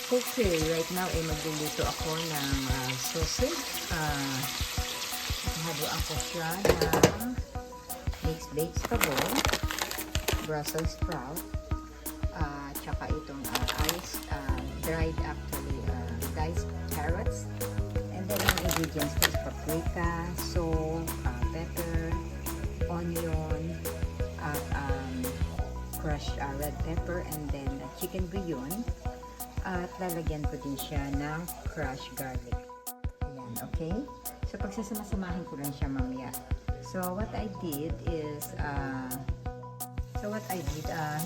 Okay, right now ay magluluto ako ng sausage. Haluan ko siya ng mixed vegetable, Brussels sprout, tsaka itong dried actually diced carrots. And then ang ingredients is paprika, salt, pepper, onion, at crushed red pepper, and then chicken bouillon. At lalagyan ko din siya ng crushed garlic. Ayan, okay? So, pagsasama-samahin ko lang siya mamaya. So, what I did is,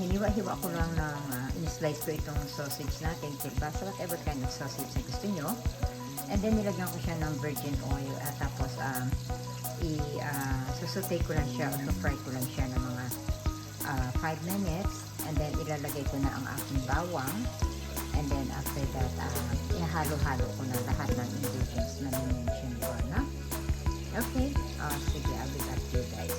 hiniwa-hiwa ko lang ng, in-slice ko itong sausage natin, kielbasa, whatever kind of sausage na gusto nyo. And then, nilagyan ko siya ng virgin oil, at tapos, saute ko lang siya, o fry ko lang siya ng mga 5 minutes. And then, ilalagay ko na ang aking bawang. And then after that, ihalo-halo ko na lahat ng ingredients na na-mention ko, na? Okay? Sige, I'll be back to you guys.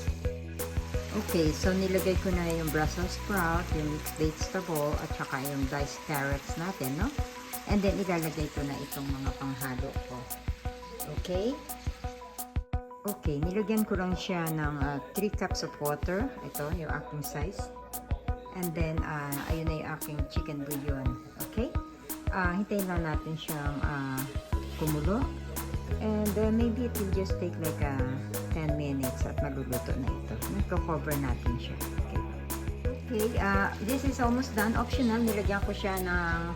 Okay, so nilagay ko na yung Brussels sprout, yung mixed vegetable, at saka yung diced carrots natin, no? And then ilalagay ko na itong mga panghalo ko. Okay? Okay, nilagyan ko lang siya ng 3 cups of water. Ito, yung aking size. And then, ayun na yung aking chicken bouillon. Okay? Hintayin lang natin siyang kumulo. And maybe it will just take like 10 minutes at maluluto na ito. Nagko-cover natin siya. Okay? Okay, this is almost done. Optional, nilagyan ko siya ng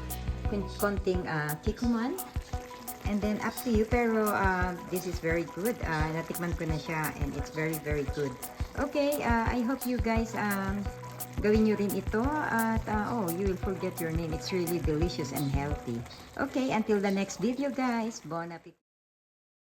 konting kikuman. And then, up to you. Pero, this is very good. Natikman ko na siya and it's very, very good. Okay, I hope you guys gawin nyo rin ito at you will forget your name. It's really delicious and healthy. Okay, until the next video guys. Bon appetit!